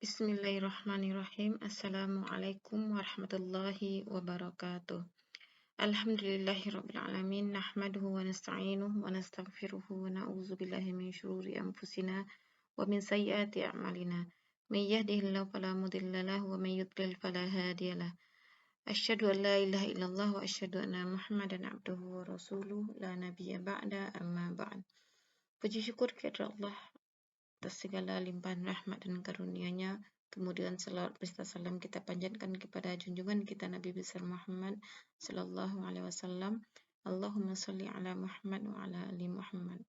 Bismillahirrahmanirrahim. Assalamualaikum warahmatullahi wabarakatuh. Alhamdulillahirabbil alamin, nahmaduhu wa nasta'inuhu wa nastaghfiruhu wa na'udzu billahi min syururi anfusina wa min sayyiati a'malina. May yahdihillahu fala mudilla lahu wa may yudlil fala hadiyalah. Asyhadu an la ilaha illallah wa asyhadu anna Muhammadan abduhu wa rasuluh la nabiyya ba'da amma ba'd. Puji syukur kepada Allah atas segala limpahan rahmat dan karunia-Nya. Kemudian salawat beserta salam kita panjatkan kepada junjungan kita Nabi besar Muhammad sallallahu alaihi wasallam. Allahumma shalli ala Muhammad wa ala ali Muhammad.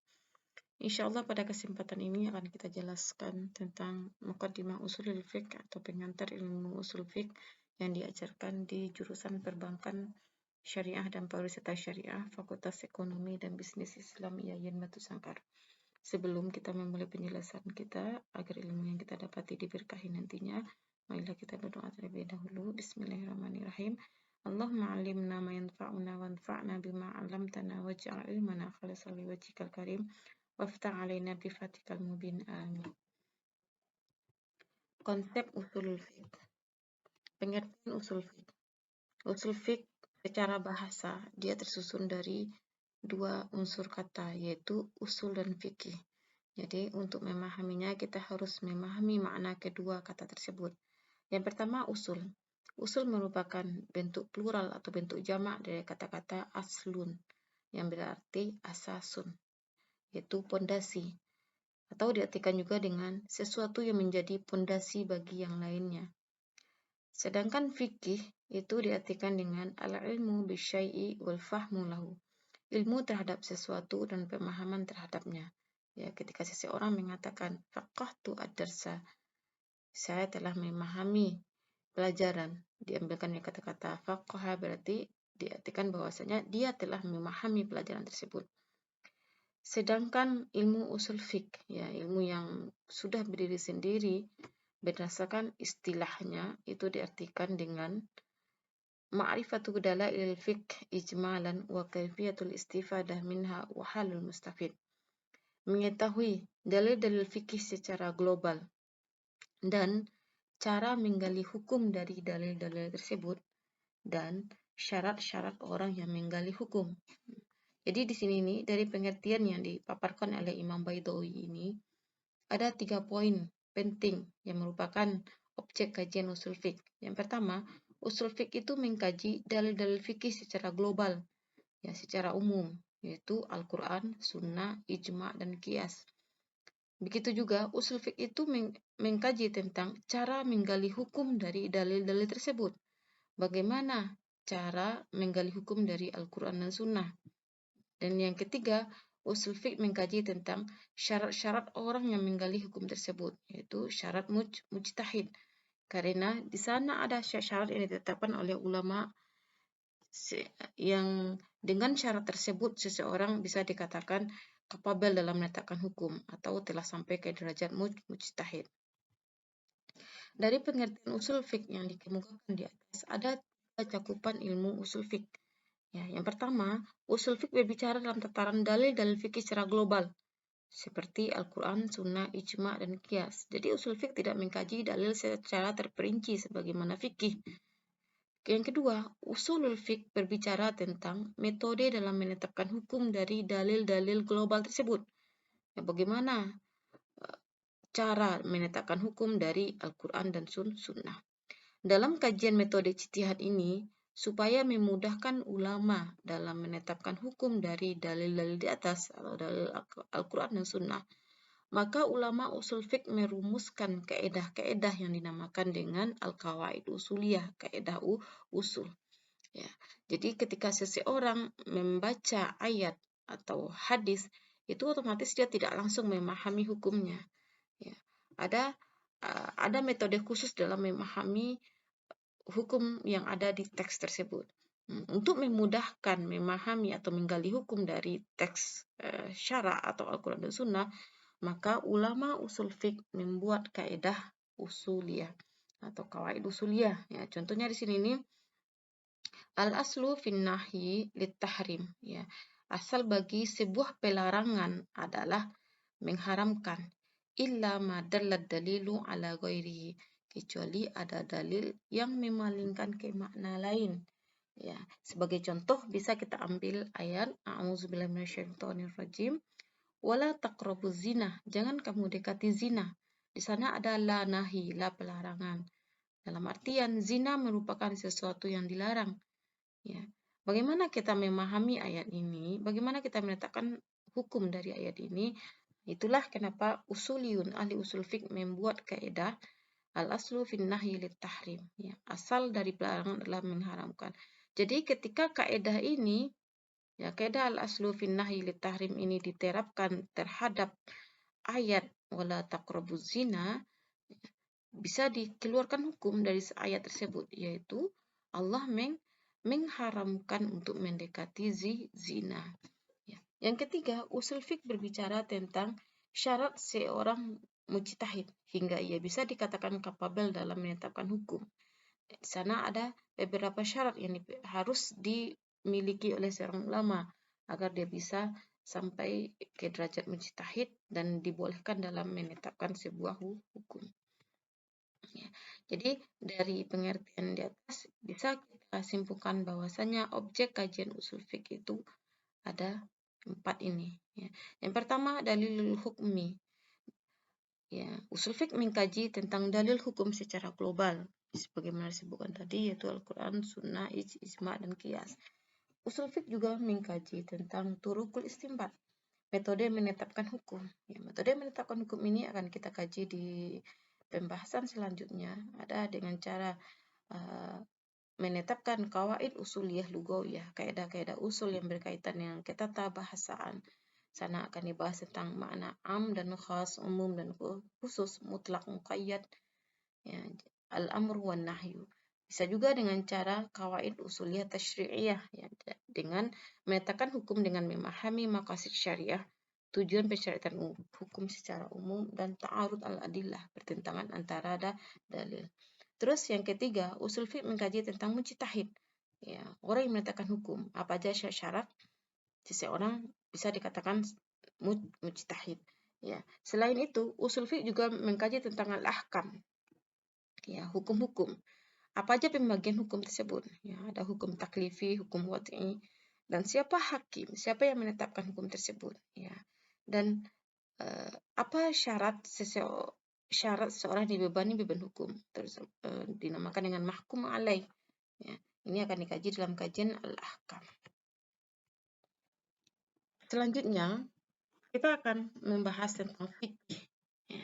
Insyaallah pada kesempatan ini akan kita jelaskan tentang Muqaddimah Ushulul Fiqh atau pengantar ilmu usul fiqh yang diajarkan di jurusan Perbankan Syariah dan Pariwisata Syariah, Fakultas Ekonomi dan Bisnis Islam IAIN Batu Sangkar. Sebelum kita memulai penjelasan kita, agar ilmu yang kita dapati diberkahi nantinya, marilah kita berdoa terlebih dahulu. Bismillahirrahmanirrahim. Allahumma alimna ma yanfa'una wanfa'na bima 'allamtana waj'al ilmana khalisan liwajhikal karim waftah 'alaina bi fathikal mubin. Amin. Konsep usulul fiqh. Pengertian usul fiqh. Usul fiqh secara bahasa dia tersusun dari dua unsur kata, yaitu usul dan fikih. Jadi untuk memahaminya kita harus memahami makna kedua kata tersebut. Yang pertama usul. Usul merupakan bentuk plural atau bentuk jamak dari kata-kata aslun yang berarti asasun, yaitu pondasi. Atau diartikan juga dengan sesuatu yang menjadi pondasi bagi yang lainnya. Sedangkan fikih itu diartikan dengan al-ilmu bisyai'i wal fahmu lahu. Ilmu terhadap sesuatu dan pemahaman terhadapnya. Ya, ketika seseorang mengatakan faqahtu ad-darsa, saya telah memahami pelajaran, diambilkan dari kata-kata faqaha berarti diartikan bahwasanya dia telah memahami pelajaran tersebut. Sedangkan ilmu usul fiqh, ya, ilmu yang sudah berdiri sendiri berdasarkan istilahnya itu diartikan dengan ma'rifatu dalailil fiqh ijmalan wa kaifiyatul istifadah minha wa halul mustafid. Mengetahui dalil-dalil fikih secara global dan cara menggali hukum dari dalil-dalil tersebut dan syarat-syarat orang yang menggali hukum. Jadi di sini nih dari pengertian yang dipaparkan oleh Imam Baidawi ini ada 3 poin penting yang merupakan objek kajian usul fiqh. Yang pertama, usul fiqh itu mengkaji dalil-dalil fikih secara global, ya, secara umum, yaitu Al-Quran, Sunnah, Ijma, dan Qiyas. Begitu juga usul fiqh itu mengkaji tentang cara menggali hukum dari dalil-dalil tersebut. Bagaimana cara menggali hukum dari Al-Quran dan Sunnah. Dan yang ketiga, usul fiqh mengkaji tentang syarat-syarat orang yang menggali hukum tersebut, yaitu syarat mujtahid. Karena di sana ada syarat yang ditetapkan oleh ulama yang dengan syarat tersebut seseorang bisa dikatakan kapabel dalam menetapkan hukum atau telah sampai ke derajat mujtahid. Dari pengertian usul fiqh yang dikemukakan di atas ada 3 cakupan ilmu usul fiqh. Ya, yang pertama, usul fiqh berbicara dalam tataran dalil-dalil fikih secara global, seperti Al-Quran, Sunnah, Ijma, dan Qiyas. Jadi usul fiqh tidak mengkaji dalil secara terperinci sebagaimana fikih. Yang kedua, usulul fiqh berbicara tentang metode dalam menetapkan hukum dari dalil-dalil global tersebut. Ya, bagaimana cara menetapkan hukum dari Al-Quran dan Sunnah. Dalam kajian metode ijtihad ini, supaya memudahkan ulama dalam menetapkan hukum dari dalil-dalil di atas atau dalil Al-Quran dan Sunnah, maka ulama usul fiqh merumuskan kaedah-kaedah yang dinamakan dengan al-qawaid usuliyah, kaedah usul. Ya, jadi ketika seseorang membaca ayat atau hadis, itu otomatis dia tidak langsung memahami hukumnya. Ya, ada metode khusus dalam memahami hukum yang ada di teks tersebut. Untuk memudahkan memahami atau menggali hukum dari teks syara atau Al-Quran dan Sunnah, maka ulama usul fiqh membuat kaedah usuliyah atau qawaid usuliyah. Ya, contohnya di sini nih al-aslu fin nahyi lit-tahrim, ya. Asal bagi sebuah pelarangan adalah mengharamkan. illa ma dallat dalilu ala ghairihi, kecuali ada dalil yang memalingkan ke makna lain. Ya, sebagai contoh bisa kita ambil ayat a'udzubillahi minasyaitonirrajim, wala taqrabuz zina, jangan kamu dekati zina. Di sana ada la nahi, la pelarangan. Dalam artian zina merupakan sesuatu yang dilarang. Ya. Bagaimana kita memahami ayat ini? Bagaimana kita menetapkan hukum dari ayat ini? Itulah kenapa usuliyun, ahli usul fiqh membuat kaidah al-aslu fin nahyi lit tahrim. Ya, asal dari pelarangan adalah mengharamkan. Jadi ketika kaidah ini, ya kaidah al-aslu fin nahyi lit tahrim ini diterapkan terhadap ayat wala taqrabuz zina, bisa dikeluarkan hukum dari ayat tersebut, yaitu Allah mengharamkan untuk mendekati zina. Ya. Yang ketiga, usul fiqh berbicara tentang syarat seorang mujtahid hingga ia bisa dikatakan kapabel dalam menetapkan hukum. Di sana ada beberapa syarat yang harus dimiliki oleh seorang ulama agar dia bisa sampai ke derajat mujtahid dan dibolehkan dalam menetapkan sebuah hukum. Ya. Jadi dari pengertian di atas bisa kita simpulkan bahwasanya objek kajian usul fiqh itu ada 4 ini. Ya. Yang pertama dalilul hukmi. Ya, usul fiqh mengkaji tentang dalil hukum secara global, sebagaimana disebutkan tadi, yaitu Al-Quran, Sunnah, Ijma' dan Qiyas. Usul fiqh juga mengkaji tentang turukul istinbat, metode menetapkan hukum. Ya, metode menetapkan hukum ini akan kita kaji di pembahasan selanjutnya. Ada dengan cara menetapkan kawaid usuliyah lugawiyah, kaidah-kaidah usul yang berkaitan dengan ketatabahasaan. Sana akan dibahas tentang makna am dan khas, umum dan khusus, mutlak, muqayyad, ya, al-amr wan nahyu. Bisa juga dengan cara kawaid usuliyah tasyri'iyah, ya, dengan menetapkan hukum dengan memahami maqasid syariah, tujuan pensyariatan hukum secara umum, dan ta'arud al-adillah, pertentangan antara dalil. Terus yang ketiga, usul fiqh mengkaji tentang mujtahid, ya, orang yang menetapkan hukum. Apa aja syarat seseorang bisa dikatakan mujtahid. Ya, selain itu, usul fiqh juga mengkaji tentang al-ahkam, ya, hukum-hukum. Apa aja pembagian hukum tersebut? Ya, ada hukum taklifi, hukum wad'i, dan siapa hakim, siapa yang menetapkan hukum tersebut? Ya, dan apa syarat seseorang dibebani beban hukum? Terus dinamakan dengan mahkum alaih. Ya, ini akan dikaji dalam kajian al-ahkam. Selanjutnya, kita akan membahas tentang fikih. Ya,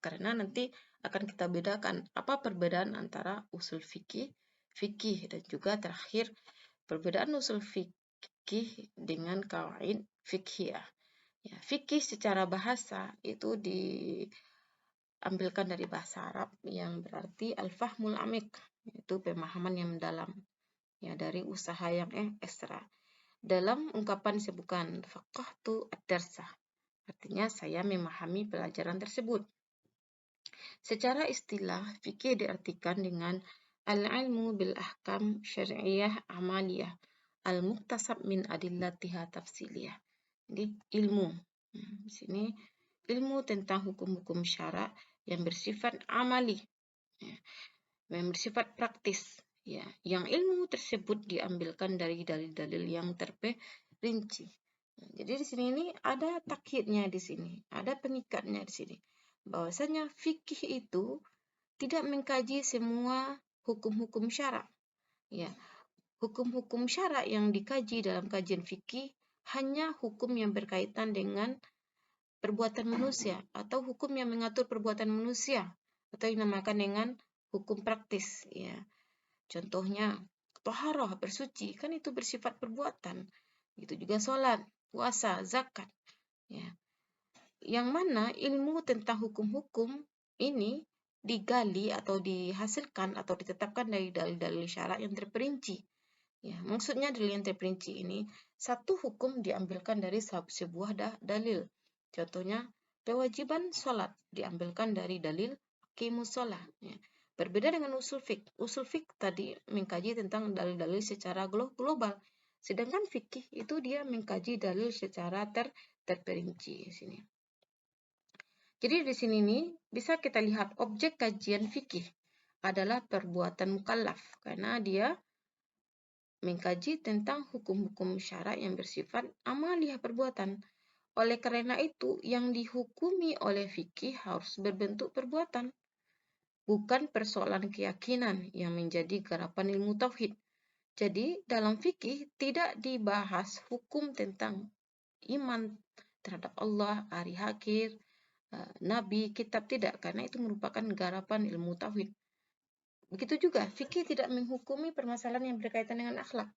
karena nanti akan kita bedakan apa perbedaan antara usul fikih, dan juga terakhir perbedaan usul fikih dengan kawaid fikhiyah. Ya, fikih secara bahasa itu diambilkan dari bahasa Arab yang berarti al-fahmul amik, yaitu pemahaman yang mendalam, ya, dari usaha yang ekstra. Dalam ungkapan disebutkan faqahtu ad-darsah, artinya saya memahami pelajaran tersebut. Secara istilah, fikih diartikan dengan al-ilmu bil ahkam syar'iyyah amaliyah al-muktasab min adillatiha tafsiliyah. Jadi ilmu. Di sini ilmu tentang hukum-hukum syarak yang bersifat amali, ya, yang bersifat praktis. Ya, yang ilmu tersebut diambilkan dari dalil-dalil yang terperinci. Jadi di sini ini ada takyidnya di sini, ada pengikatnya di sini. Bahwasanya fikih itu tidak mengkaji semua hukum-hukum syarak. Ya, hukum-hukum syarak yang dikaji dalam kajian fikih hanya hukum yang berkaitan dengan perbuatan manusia atau hukum yang mengatur perbuatan manusia atau yang dinamakan dengan hukum praktis, ya. Contohnya toharoh, bersuci, kan itu bersifat perbuatan. Itu juga sholat, puasa, zakat. Ya. Yang mana ilmu tentang hukum-hukum ini digali atau dihasilkan atau ditetapkan dari dalil-dalil syarak yang terperinci. Ya, maksudnya dalil yang terperinci ini, satu hukum diambilkan dari sebuah dalil. Contohnya, kewajiban sholat diambilkan dari dalil aqimus sholah. Ya. Berbeda dengan usul fiqh. Usul fiqh tadi mengkaji tentang dalil-dalil secara global. Sedangkan fikih itu dia mengkaji dalil secara terperinci di sini. Jadi di sini nih bisa kita lihat objek kajian fikih adalah perbuatan mukallaf karena dia mengkaji tentang hukum-hukum syara yang bersifat amaliyah perbuatan. Oleh karena itu, yang dihukumi oleh fikih harus berbentuk perbuatan, bukan persoalan keyakinan yang menjadi garapan ilmu tauhid. Jadi, dalam fikih tidak dibahas hukum tentang iman terhadap Allah, hari akhir, nabi, kitab, tidak, karena itu merupakan garapan ilmu tauhid. Begitu juga, fikih tidak menghukumi permasalahan yang berkaitan dengan akhlak,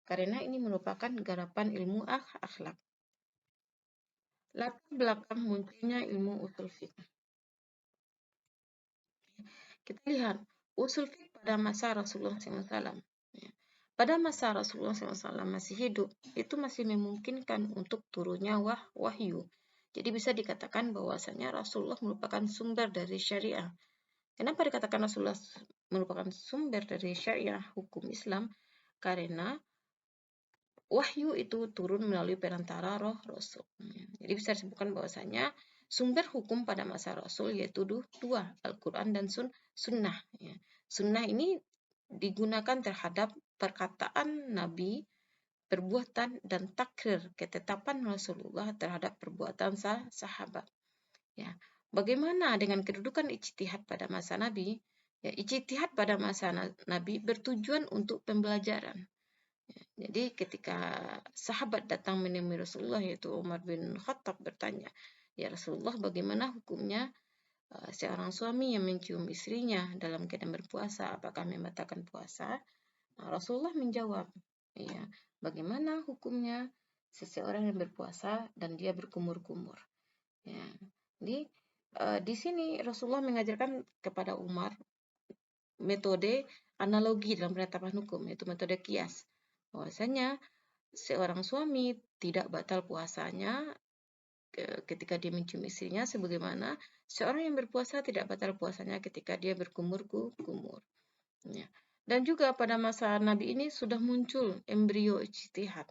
karena ini merupakan garapan ilmu akhlak. Latar belakang munculnya ilmu usul fiqh. Kita lihat usul fiqh pada masa Rasulullah SAW. Pada masa Rasulullah SAW masih hidup, itu masih memungkinkan untuk turunnya wahyu. Jadi bisa dikatakan bahwasanya Rasulullah merupakan sumber dari syariah. Kenapa dikatakan Rasulullah merupakan sumber dari syariah hukum Islam? Karena wahyu itu turun melalui perantara roh Rasul. Jadi bisa disebutkan bahwasanya sumber hukum pada masa Rasul yaitu dua, Al-Quran dan Sunnah. Sunnah ini digunakan terhadap perkataan Nabi, perbuatan dan takrir ketetapan Rasulullah terhadap perbuatan sahabat. Ya, bagaimana dengan kedudukan ijtihad pada masa Nabi? Ya, ijtihad pada masa Nabi bertujuan untuk pembelajaran. Jadi ketika sahabat datang menemui Rasulullah yaitu Umar bin Khattab bertanya, "Ya Rasulullah, bagaimana hukumnya seorang suami yang mencium istrinya dalam keadaan berpuasa, apakah membatalkan puasa?" Rasulullah menjawab, "Ya, bagaimana hukumnya seseorang yang berpuasa dan dia berkumur-kumur?" Ya. Jadi di sini Rasulullah mengajarkan kepada Umar metode analogi dalam penetapan hukum, yaitu metode kias. Bahwasanya seorang suami tidak batal puasanya ketika dia mencium istrinya, sebagaimana seorang yang berpuasa tidak batal puasanya ketika dia berkumur-kumur. Ya. Dan juga pada masa Nabi ini sudah muncul embrio ijtihad.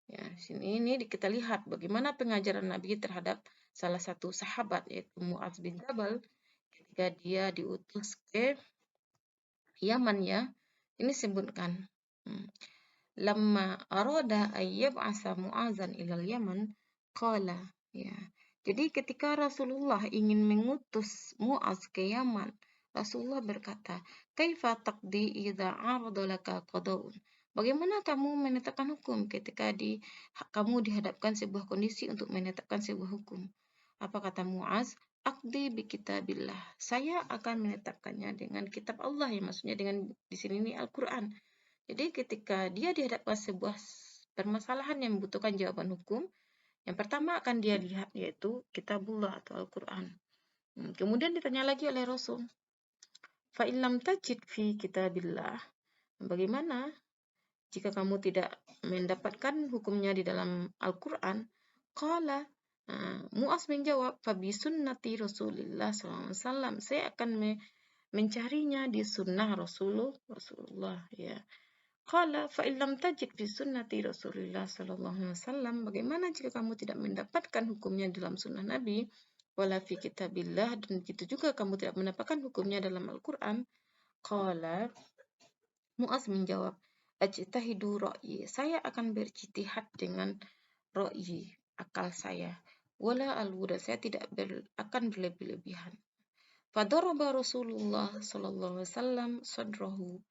Ya, sini ini kita lihat bagaimana pengajaran Nabi terhadap salah satu sahabat yaitu Mu'adz bin Jabal ketika dia diutus ke Yaman ya. Ini sebutkan. Lamma arada ayyab'asa Mu'adzan ilal Yaman qala ya. Jadi ketika Rasulullah ingin mengutus Mu'adz ke Yaman, Rasulullah berkata, "Kaifa taqdi idza arada laka qada'un?" Bagaimana kamu menetapkan hukum ketika kamu dihadapkan sebuah kondisi untuk menetapkan sebuah hukum? Apa kata Mu'adz? Aqdi bi kitabillah. Saya akan menetapkannya dengan kitab Allah, yang maksudnya dengan di sini ini Al-Qur'an. Jadi ketika dia dihadapkan sebuah permasalahan yang membutuhkan jawaban hukum, yang pertama akan dia lihat yaitu kitabullah atau Al-Quran. Kemudian ditanya lagi oleh Rasul, "Fa'in lam tajid fi kitabillah." Bagaimana jika kamu tidak mendapatkan hukumnya di dalam Al-Quran? Qala, Mu'az menjawab, "Fabi sunnati Rasulillah SAW." Saya akan mencarinya di sunnah Rasulullah ya. Qala fa illam tajid fi sunnati Rasulillah sallallahu alaihi wasallam. Bagaimana jika kamu tidak mendapatkan hukumnya dalam sunnah Nabi? Wala fi kitabillah, dan begitu juga kamu tidak mendapatkan hukumnya dalam Al-Quran. Qala, Mu'az menjawab, ajtahidu ra'yi. Saya akan berijtihad dengan ra'yi, akal saya. Wala al-wuda, saya tidak akan berlebih-lebihan. Fadaraba Rasulullah sallallahu alaihi wasallam sadrahu.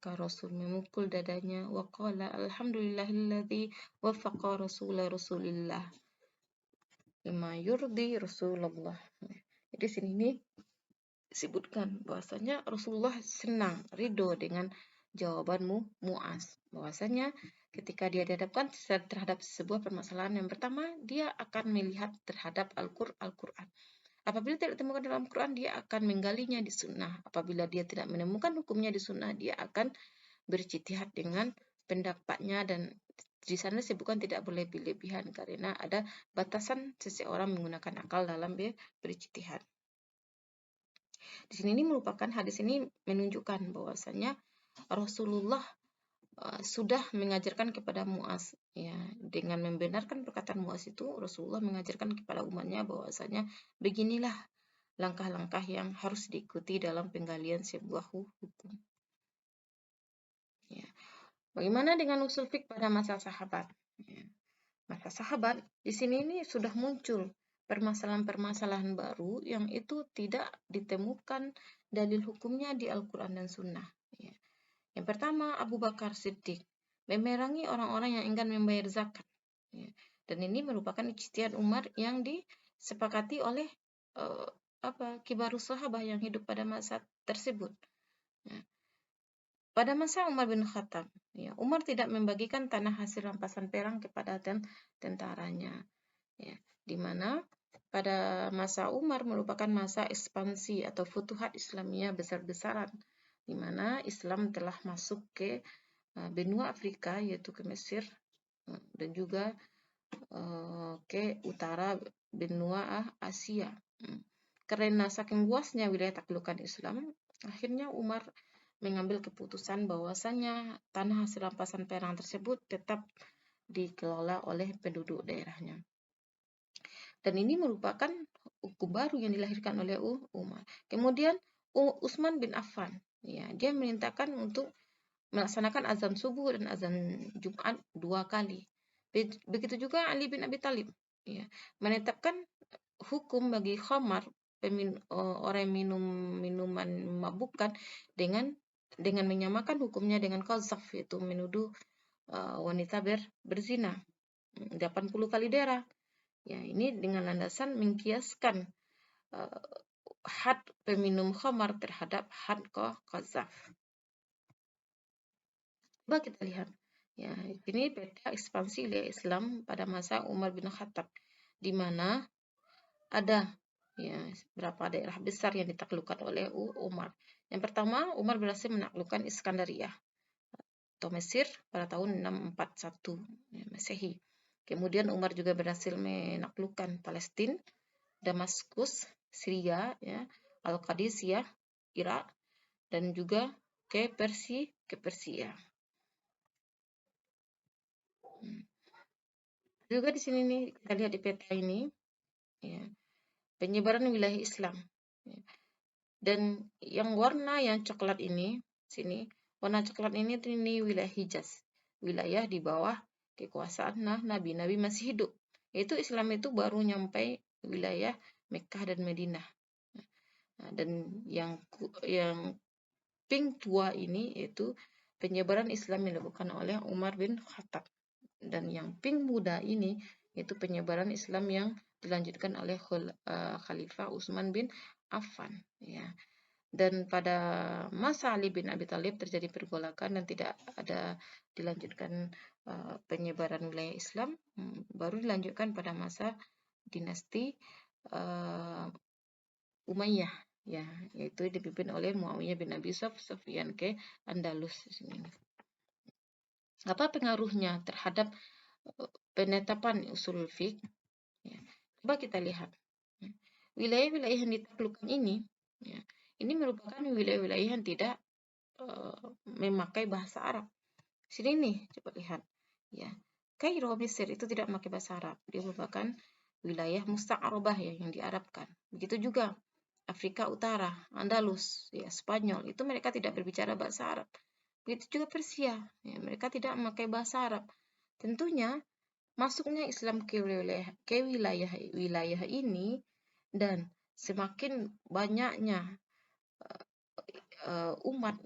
Maka Rasul memukul dadanya wa qala alhamdulillahilladzi waffaqa Rasulillah lima yurdi Rasulullah. Jadi sini ini disebutkan bahwasanya Rasulullah senang, ridho dengan jawabanmu Mu'az. Bahwasanya ketika dia dihadapkan terhadap sebuah permasalahan, yang pertama dia akan melihat terhadap Al-Quran. Apabila tidak ditemukan dalam Quran, dia akan menggalinya di sunnah. Apabila dia tidak menemukan hukumnya di sunnah, dia akan berijtihad dengan pendapatnya, dan di sana disebutkan tidak berlebih-lebihan karena ada batasan seseorang menggunakan akal dalam berijtihad. Di sini ini merupakan hadis ini menunjukkan bahwasanya Rasulullah sudah mengajarkan kepada Muaz, ya, dengan membenarkan perkataan Muaz itu Rasulullah mengajarkan kepada umatnya bahwasanya beginilah langkah-langkah yang harus diikuti dalam penggalian sebuah hukum. Ya. Bagaimana dengan usul fik pada masa sahabat? Ya. Masa sahabat di sini ini sudah muncul permasalahan-permasalahan baru yang itu tidak ditemukan dalil hukumnya di Al-Quran dan Sunnah. Ya. Yang pertama, Abu Bakar Siddiq memerangi orang-orang yang enggan membayar zakat. Ya. Dan ini merupakan ijtihad Umar yang disepakati oleh uh, kibarus sahabat yang hidup pada masa tersebut. Ya. Pada masa Umar bin Khattab, ya, Umar tidak membagikan tanah hasil rampasan perang kepada tentaranya. Ya, di mana pada masa Umar merupakan masa ekspansi atau futuhat Islamiyah besar-besaran, di mana Islam telah masuk ke benua Afrika, yaitu ke Mesir, dan juga ke utara benua Asia. Karena saking luasnya wilayah taklukan Islam, akhirnya Umar mengambil keputusan bahwasanya tanah hasil rampasan perang tersebut tetap dikelola oleh penduduk daerahnya. Dan ini merupakan hukum baru yang dilahirkan oleh Umar. Kemudian Utsman bin Affan, ya, dia memerintahkan untuk melaksanakan azan subuh dan azan Jumat 2 kali. Begitu juga Ali bin Abi Thalib, ya, menetapkan hukum bagi khamar, orang yang minum minuman memabukkan, dengan menyamakan hukumnya dengan qazaf, yaitu menuduh wanita berzina 80 kali darah. Ya, ini dengan landasan mengkiaskan had peminum khamar terhadap had qazaf. Coba kita lihat. Ya, ini peta ekspansi wilayah Islam pada masa Umar bin Khattab, di mana ada, ya, berapa daerah besar yang ditaklukkan oleh Umar. Yang pertama, Umar berhasil menaklukkan Iskandariyah atau Mesir pada tahun 641 ya, Masehi. Kemudian Umar juga berhasil menaklukkan Palestina, Damaskus, Syria, ya, Al-Qadisiyah, Irak, dan juga ke Persia. Juga di sini nih kita lihat di peta ini, ya, penyebaran wilayah Islam. Ya. Dan yang warna yang coklat ini, sini, warna coklat ini wilayah Hijaz, wilayah di bawah kekuasaan nabi-nabi masih hidup. Yaitu Islam itu baru nyampe wilayah Mekkah dan Madinah. Nah, dan yang pink tua ini yaitu penyebaran Islam yang dilakukan oleh Umar bin Khattab. Dan yang pink muda ini yaitu penyebaran Islam yang dilanjutkan oleh Khalifah Utsman bin Affan, ya. Dan pada masa Ali bin Abi Thalib terjadi pergolakan dan tidak ada dilanjutkan penyebaran wilayah Islam, baru dilanjutkan pada masa dinasti Umayyah, ya, yaitu dipimpin oleh Muawiyah bin Abi Sufyan ke Andalus. Apa pengaruhnya terhadap penetapan usul fiqh? Ya. Coba kita lihat. Wilayah-wilayah yang ditaklukkan ini, ya, ini merupakan wilayah-wilayah yang tidak memakai bahasa Arab. Sini nih, coba lihat. Ya, Kairo, Mesir itu tidak memakai bahasa Arab. Dia merupakan wilayah musta'arabah, ya, yang diarabkan. Begitu juga Afrika Utara, Andalus, ya, Spanyol, itu mereka tidak berbicara bahasa Arab. Begitu juga Persia, ya, mereka tidak memakai bahasa Arab. Tentunya masuknya Islam ke wilayah ini dan semakin banyaknya umat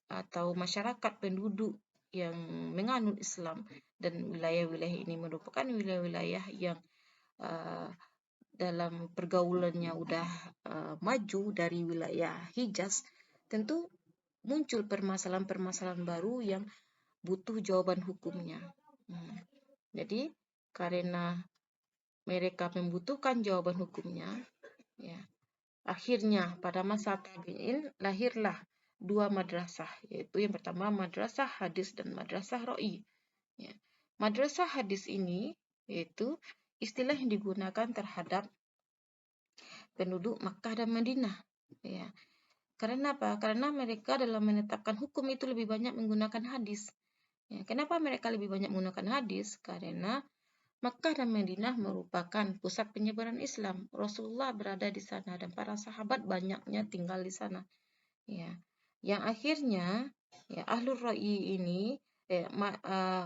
atau masyarakat penduduk yang menganut Islam, dan wilayah-wilayah ini merupakan wilayah-wilayah yang dalam pergaulannya udah maju dari wilayah Hijaz, tentu muncul permasalahan-permasalahan baru yang butuh jawaban hukumnya. Jadi karena mereka membutuhkan jawaban hukumnya, ya, akhirnya pada masa tabi'in lahirlah dua madrasah, yaitu yang pertama madrasah hadis dan madrasah ro'i. Ya. Madrasah hadis ini yaitu istilah yang digunakan terhadap penduduk Makkah dan Madinah. Ya. Karena apa? Karena mereka dalam menetapkan hukum itu lebih banyak menggunakan hadis. Ya, kenapa mereka lebih banyak menggunakan hadis? Karena Makkah dan Madinah merupakan pusat penyebaran Islam. Rasulullah berada di sana dan para sahabat banyaknya tinggal di sana. Ya, yang akhirnya ya ahlul ra'yi ini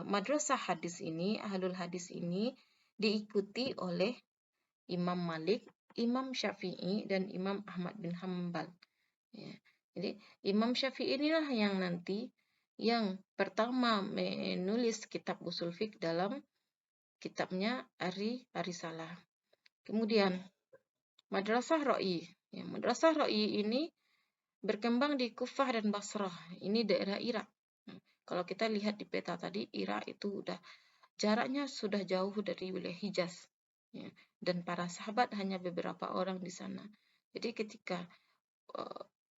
madrasah hadis ini, ahlul hadis ini diikuti oleh Imam Malik, Imam Syafi'i dan Imam Ahmad bin Hambal. Ya. Jadi Imam Syafi'i inilah yang nanti yang pertama menulis kitab usul fiqh dalam kitabnya Ar-Risalah. Kemudian Madrasah Ra'yi. Ya, Madrasah Ra'yi ini berkembang di Kufah dan Basrah. Ini daerah Irak. Kalau kita lihat di peta tadi, Irak itu jaraknya sudah jauh dari wilayah Hijaz. Ya, dan para sahabat hanya beberapa orang di sana. Jadi ketika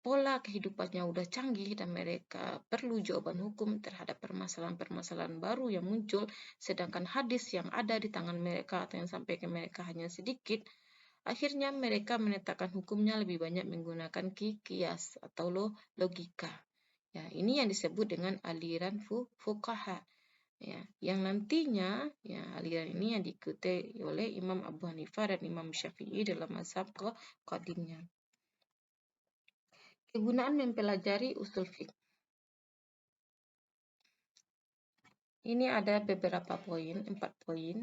pola kehidupannya udah canggih dan mereka perlu jawaban hukum terhadap permasalahan-permasalahan baru yang muncul, sedangkan hadis yang ada di tangan mereka atau yang sampai ke mereka hanya sedikit, akhirnya mereka menetapkan hukumnya lebih banyak menggunakan qiyas atau logika. Ya, ini yang disebut dengan aliran fuqaha. Ya, yang nantinya ya aliran ini yang diikuti oleh Imam Abu Hanifah dan Imam Syafi'i dalam mazhab qadimnya. Kegunaan mempelajari usul fiqh. Ini ada beberapa poin, 4 poin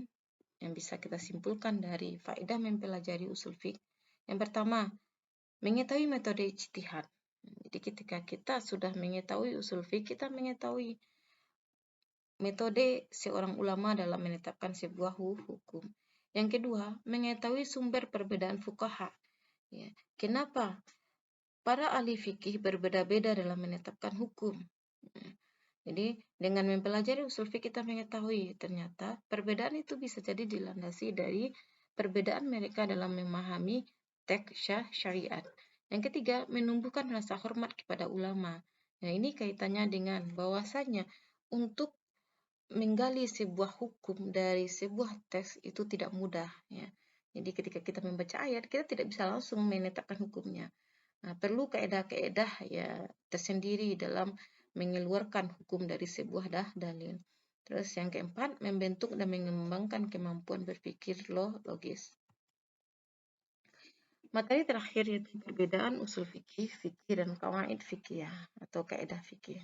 yang bisa kita simpulkan dari faedah mempelajari usul fiqh. Yang pertama, mengetahui metode ijtihad. Jadi ketika kita sudah mengetahui usul fiqh, kita mengetahui metode seorang ulama dalam menetapkan sebuah hukum. Yang kedua, mengetahui sumber perbedaan fuqaha. Ya, kenapa para ahli fikih berbeda-beda dalam menetapkan hukum? Jadi dengan mempelajari usul fiqh kita mengetahui ternyata perbedaan itu bisa jadi dilandasi dari perbedaan mereka dalam memahami teks syariat. Yang ketiga, menumbuhkan rasa hormat kepada ulama. Nah, ini kaitannya dengan bahwasanya untuk menggali sebuah hukum dari sebuah teks itu tidak mudah, ya. Jadi ketika kita membaca ayat, kita tidak bisa langsung menetapkan hukumnya. Nah, perlu kaedah-kaedah ya tersendiri dalam mengeluarkan hukum dari sebuah dalil. Terus yang keempat, membentuk dan mengembangkan kemampuan berpikir logis. Materi terakhir yaitu perbedaan usul fikih, dan qawaid fikih atau kaidah fikih.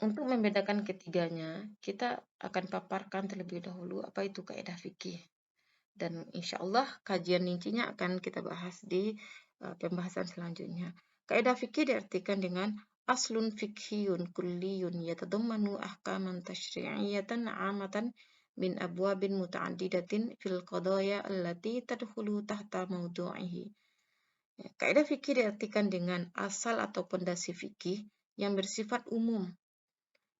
Untuk membedakan ketiganya, kita akan paparkan terlebih dahulu apa itu kaidah fikih. Dan insya Allah kajian rincinya akan kita bahas di pembahasan selanjutnya. Kaidah fikih diartikan dengan aslun fikhiyun kulliyun yatadammanu ahkaman tasyri'iyatan 'amatan min abwabin muta'addidatin fil qadaya allati tadkhulu tahta mawdu'ihi. Kaidah fikih diartikan dengan asal atau pondasi fikih yang bersifat umum,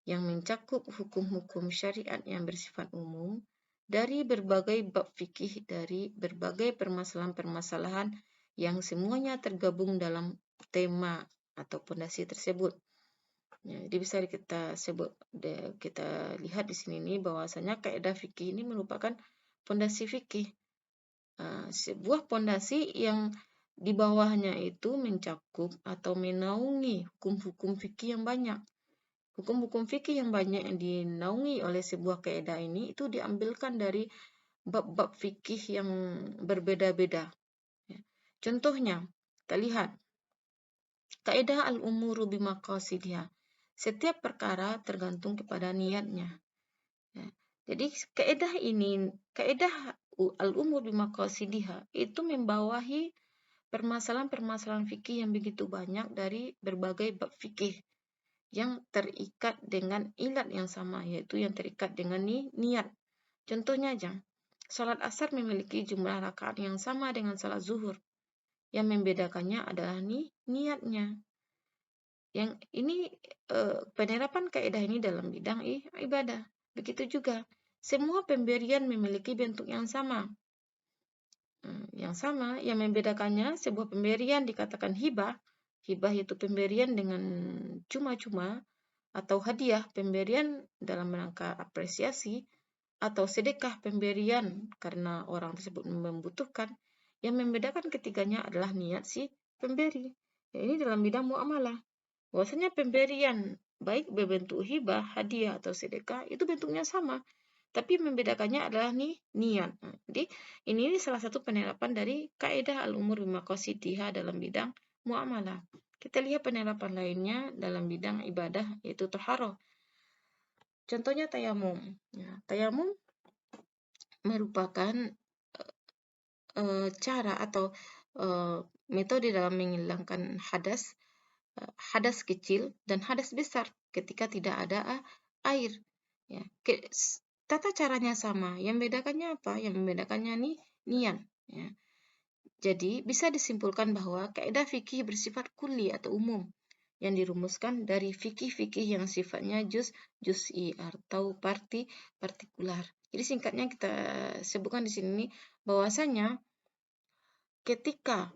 yang mencakup hukum-hukum syariat yang bersifat umum dari berbagai bab fikih dari berbagai permasalahan-permasalahan yang semuanya tergabung dalam tema atau pondasi tersebut. Ya, jadi bisa kita lihat di sini nih bahwasanya kaidah fikih ini merupakan pondasi fikih. Sebuah pondasi yang di bawahnya itu mencakup atau menaungi hukum-hukum fikih yang banyak. Hukum-hukum fikih yang banyak yang dinaungi oleh sebuah kaidah ini itu diambilkan dari bab-bab fikih yang berbeda-beda. Contohnya, kita lihat kaidah al-umuru bimaqasidiha. Setiap perkara tergantung kepada niatnya. Jadi kaidah al-umur bimaqasidiha itu membawahi permasalahan-permasalahan fikih yang begitu banyak dari berbagai bab fikih yang terikat dengan ilat yang sama, yaitu yang terikat dengan niat. Contohnya aja, salat asar memiliki jumlah rakaat yang sama dengan salat zuhur. Yang membedakannya adalah niatnya. Yang ini penerapan kaidah ini dalam bidang ibadah. Begitu juga, semua pemberian memiliki bentuk yang sama. Yang membedakannya sebuah pemberian dikatakan hibah. Hibah itu pemberian dengan cuma-cuma, atau hadiah pemberian dalam rangka apresiasi, atau sedekah pemberian karena orang tersebut membutuhkan. Yang membedakan ketiganya adalah niat si pemberi. Ya, ini dalam bidang muamalah. Bahwasanya pemberian baik berbentuk hibah, hadiah atau sedekah itu bentuknya sama, tapi membedakannya adalah niat. Jadi ini salah satu penerapan dari kaidah al-umur bimaqasidiha dalam bidang muamalah. Kita lihat penerapan lainnya dalam bidang ibadah yaitu taharah. Contohnya tayamum. Ya, tayamum merupakan cara atau metode dalam menghilangkan hadas kecil dan hadas besar ketika tidak ada air. Ya, tata caranya sama. Yang membedakannya apa? Yang membedakannya niat. Ya. Jadi bisa disimpulkan bahwa kaidah fikih bersifat kulli atau umum yang dirumuskan dari fikih-fikih yang sifatnya juz'i atau partikular. Jadi singkatnya kita sebutkan di sini bahwasanya ketika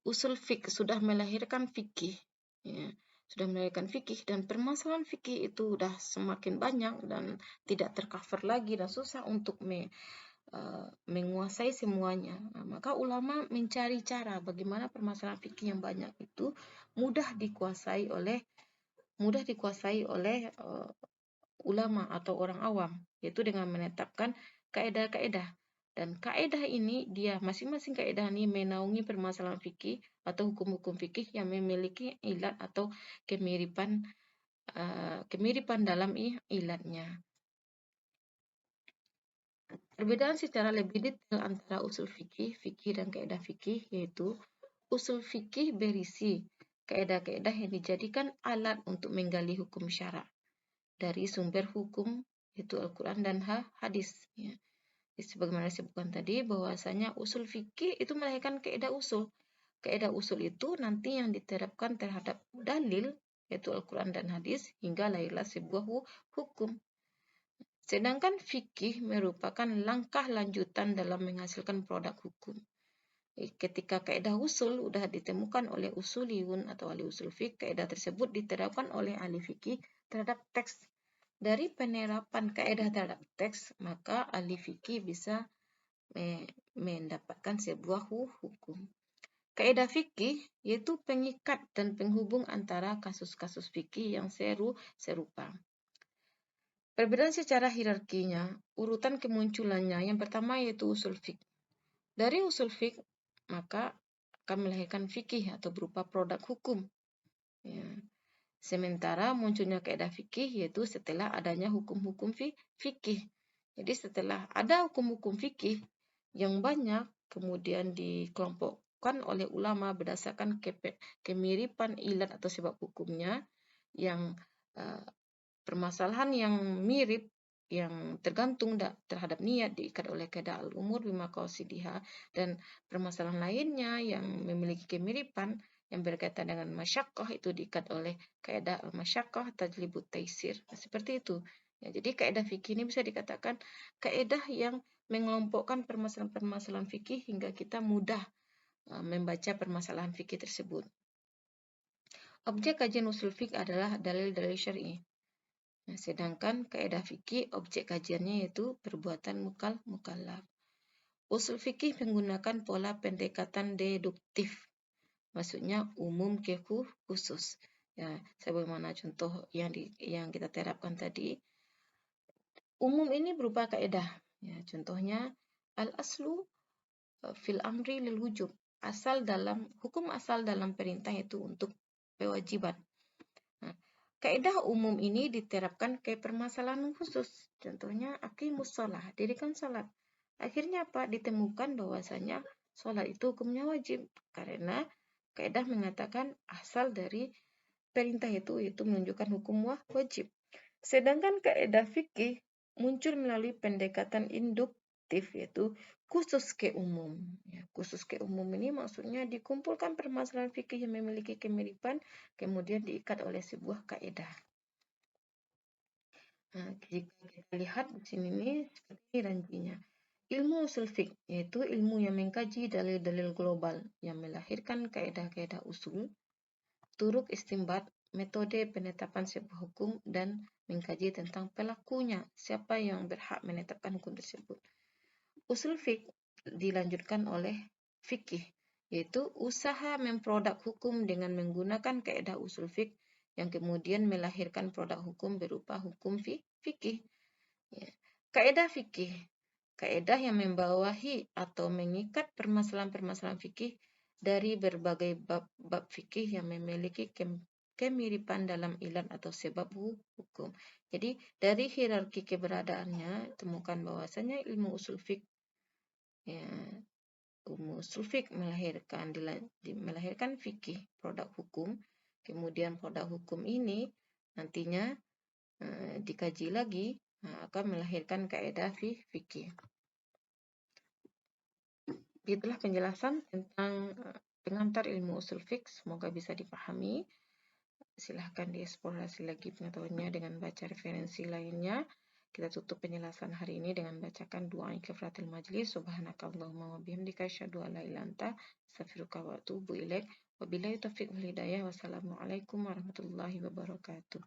usul fikih sudah melahirkan fikih, ya, dan permasalahan fikih itu sudah semakin banyak dan tidak tercover lagi dan susah untuk menguasai semuanya. Nah, maka ulama mencari cara bagaimana permasalahan fikih yang banyak itu mudah dikuasai oleh ulama atau orang awam, yaitu dengan menetapkan kaidah-kaidah. Dan kaidah ini masing-masing kaidah ini menaungi permasalahan fikih atau hukum-hukum fikih yang memiliki ilat atau kemiripan dalam ilatnya. Perbedaan secara lebih detail antara usul fikih dan kaidah fikih yaitu usul fikih berisi kaidah-kaidah yang dijadikan alat untuk menggali hukum syara dari sumber hukum yaitu Al-Quran dan hadis. Ya. Sebagaimana disebutkan tadi bahwasanya usul fikih itu melahirkan kaidah usul. Kaidah usul itu nanti yang diterapkan terhadap dalil yaitu Al-Quran dan hadis hingga lahirlah sebuah hukum. Sedangkan fikih merupakan langkah lanjutan dalam menghasilkan produk hukum. Ketika kaidah usul sudah ditemukan oleh usuliyun atau ahli usul fikih, kaidah tersebut diterapkan oleh ahli fikih terhadap teks. Dari penerapan kaidah terhadap teks, maka ahli fikih bisa mendapatkan sebuah hukum. Kaidah fikih yaitu pengikat dan penghubung antara kasus-kasus fikih yang serupa. Perbedaan secara hierarkinya, urutan kemunculannya, yang pertama yaitu usul fiqh. Dari usul fiqh, maka akan melahirkan fikih atau berupa produk hukum. Ya. Sementara munculnya kaidah fikih yaitu setelah adanya hukum-hukum fikih. Jadi setelah ada hukum-hukum fikih yang banyak, kemudian dikelompokkan oleh ulama berdasarkan kemiripan ilat atau sebab hukumnya yang permasalahan yang mirip yang tergantung terhadap niat diikat oleh kaidah al-umur bimaqasidiha dan permasalahan lainnya yang memiliki kemiripan yang berkaitan dengan masyaqqah itu diikat oleh kaidah al-masyaqqah tajlibut taisir. Seperti itu. Ya, jadi kaidah fikih ini bisa dikatakan kaidah yang mengelompokkan permasalahan-permasalahan fikih hingga kita mudah membaca permasalahan fikih tersebut. Objek kajian usul fikih adalah dalil-dalil syar'i. Nah, sedangkan kaidah fikih objek kajiannya yaitu perbuatan mukallaf. Usul fikih menggunakan pola pendekatan deduktif. Maksudnya umum ke khusus. Ya, sebagaimana contoh yang kita terapkan tadi. Umum ini berupa kaidah. Ya, contohnya al-aslu fil amri lil wujub. Hukum asal dalam perintah itu untuk kewajiban. Nah, kaidah umum ini diterapkan ke permasalahan khusus. Contohnya aqimus shalah, dirikan salat. Akhirnya apa? Ditemukan bahwasanya salat itu hukumnya wajib karena kaidah mengatakan asal dari perintah itu menunjukkan hukum wajib. Sedangkan kaidah fikih muncul melalui pendekatan induktif yaitu khusus ke umum. Ya, khusus ke umum ini maksudnya dikumpulkan permasalahan fikih yang memiliki kemiripan kemudian diikat oleh sebuah kaidah. Nah, jika kita lihat di sini nih seperti rancinya. Ilmu usul fiqh yaitu ilmu yang mengkaji dalil-dalil global yang melahirkan kaidah-kaidah usul, turuk istimbat, metode penetapan sebuah hukum dan mengkaji tentang pelakunya, siapa yang berhak menetapkan hukum tersebut. Usul fiqh dilanjutkan oleh fikih yaitu usaha memproduk hukum dengan menggunakan kaidah usul fiqh yang kemudian melahirkan produk hukum berupa hukum fikih. Ya. Kaidah fikih, kaidah yang membawahi atau mengikat permasalahan-permasalahan fikih dari berbagai bab fikih yang memiliki kemiripan dalam ilat atau sebab hukum. Jadi dari hierarki keberadaannya temukan bahwasanya ilmu usul fiqh, ya, usul fiqh melahirkan fikih, produk hukum. Kemudian produk hukum ini nantinya dikaji lagi akan melahirkan kaidah fikih. Itulah penjelasan tentang pengantar ilmu usul fiqh. Semoga bisa dipahami. Silahkan dieksplorasi lagi pengetahuannya dengan baca referensi lainnya. Kita tutup penjelasan hari ini dengan bacakan doa kifaratul majlis. Subhanakallahumma wa bihamdika asyhadu an la ilaha illa anta astaghfiruka wa atubu ilaik. Wabillahi taufiq wal hidayah. Wassalamualaikum warahmatullahi wabarakatuh.